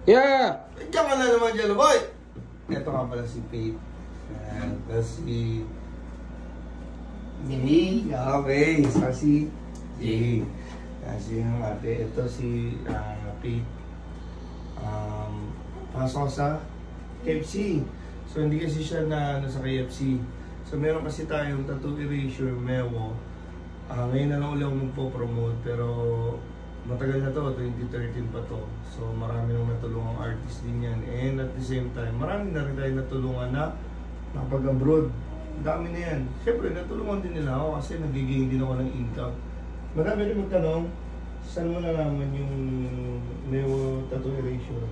Yeah! Diyan ka na naman, Jello Boy! Ito nga pala si Faith. Tapos si... Mimi. Okay. Sa si... Jay. Kasi yung ate. Ito si Faith. Pasok sa KFC. So hindi kasi siya na sa KFC. So meron kasi tayong tattoo erasure, Mewo. Ngayon na lang ulit ako magpo-promote, pero matagal na to, 2013 pa to. So marami nang natulungang artist din yan. And at the same time, marami na rin tayo natulungan na nakapag-abroad. Dami na yan. Siyempre, natulungan din nila ako kasi nagiging din ako ng income. Marami rin magtanong, saan mo nalaman yung Mewo tattoo erasure?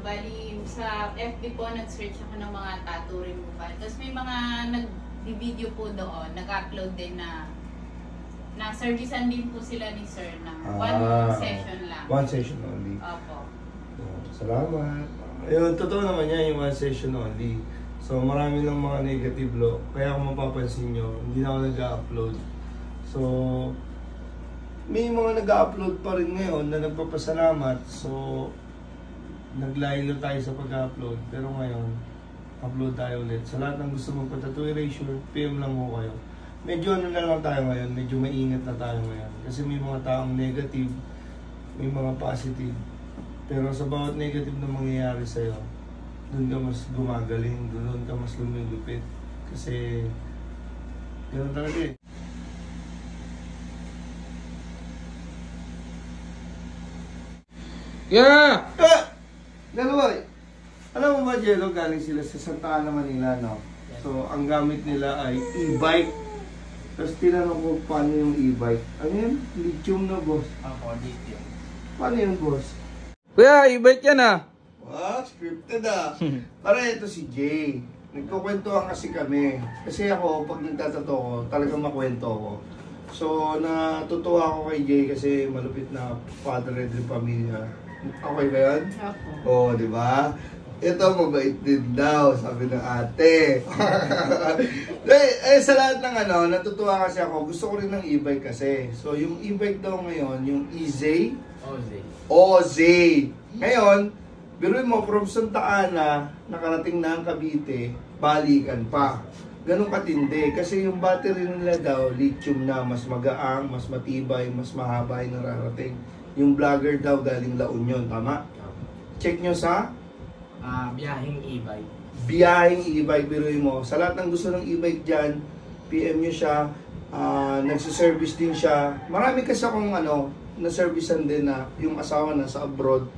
Bali, sa FB po, nag-search ako ng mga tattoo removal. Tapos may mga nag-video po doon, nag-upload din na servicean din po sila ni Sir na one session lang. One session only. Opo. Salamat. Ayun, totoo naman yan, yung one session only. So, marami ng mga negative lo. Kaya kung mapapansin nyo, hindi na ako nag-upload. So, may mga nag-upload pa rin ngayon na nagpapasalamat. So, naglaylo tayo sa pag-upload. Pero ngayon, upload tayo ulit. Sa lahat ng gusto mong tattoo erasure, PM lang mo kayo. Medyo ano na lang tayo ngayon, medyo maingat na tayo ngayon. Kasi may mga taong negative, may mga positive. Pero sa bawat negative na mangyayari sa'yo, doon ka mas gumagaling, doon ka mas lumilupit. Kasi, ganoon talaga eh. Yeah! Dalawa, alam mo ba, Jello, galing sila sa Santa Ana, Manila, no? So, ang gamit nila ay e-bike. Tapos tinanong ko, paano yung e-bike? Ano yun? Lithium na, boss. Ako, lithium. Paano yung boss? Kuya, i-bike yan ah! Wow, scripted ah. Para ito si Jay. Nagkukwentuhan kasi kami. Kasi ako, pag nagtatato ko, talagang makwento ko. So, natutuwa ako kay Jay kasi malupit na father and pamilya. Okay ba yan? Oo, di ba? Ito, mabait din daw, sabi ng ate. Sa lahat ng natutuwa kasi ako. Gusto ko rin ng e-bike kasi. So, yung e-bike daw ngayon, yung EZ. OZ. Ngayon, biruin mo, from Santa Ana, nakarating na ang Cavite, balikan pa. Ganun katindi. Kasi yung battery nila daw, lithium na, mas magaang, mas matibay, mas mahaba yung nararating. Yung vlogger daw galing La Union, tama? Check nyo sa Biyaheng e-bike. Biyaheng e-bike, biruin mo. Sa lahat ng gusto ng e-bike dyan, PM nyo siya. Nagsiservice din siya. Marami kasi akong na-servicean din na yung asawa na sa abroad.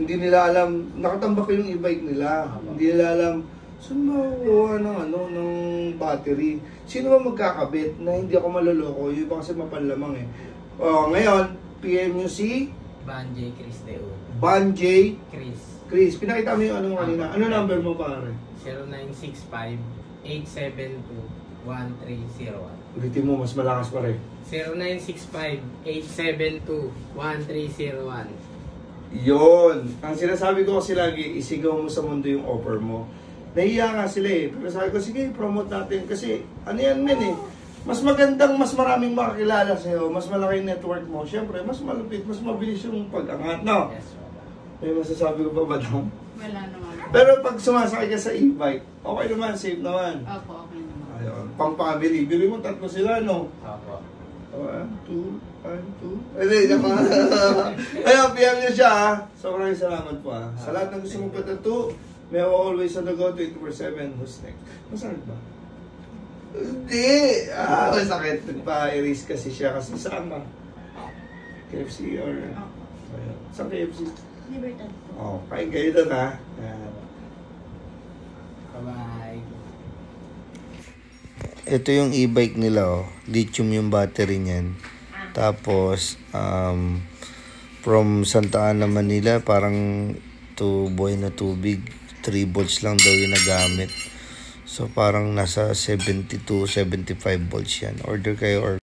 Hindi nila alam, nakatambak ko yung e-bike nila. Hindi nila alam, saan makukuha ng battery? Sino ba magkakabit na hindi ako maloloko? Yung iba kasi mapanlamang eh. Ngayon, PM nyo si Banjay Chris Deo. Banjay Chris. Pinakita mo yung kanina. Ano number mo, pare? 0965-872-1301. Ulitin mo, mas malakas pa rin. 0965-872-1301. Yun. Ang sinasabi ko kasi lagi, isigaw mo sa mundo yung offer mo. Nahiya nga sila eh. Pero sabi ko, sige, promote natin. Kasi, ano yan men eh. Mas magandang, mas maraming makakilala sa'yo. Mas malaki yung network mo. Siyempre, mas malupit, mas mabilis yung pag-angat, no? Yes, May masasabi ko ba, madam? Wala naman. Pero pag sumasakay ka sa e-bike, okay naman, safe naman. Opo, okay naman. Ayun, pang-family. Bili mo, tatlo sila, no? Opo. 1, 2, 1, 2. Hindi, naman. Ayun, PM niyo siya, ha? Sobrang salamat po, ha? Sa lahat ng gusto mong patattoo, may always on the go 24/7. Who's next? Masakit ba? Hindi! Masakit. Nagpa-erase kasi siya. Kasi saan ba? KFC or... Ayun. Saan KFC? Libertad po. Kain kayo doon, ha? Bye-bye. Ito yung e-bike nila, oh. Lithium yung battery niyan. Tapos, from Santa Ana, Manila, parang buhay na tubig. 3 volts lang daw yung nagamit. So, parang nasa 72, 75 volts yan. Order kayo or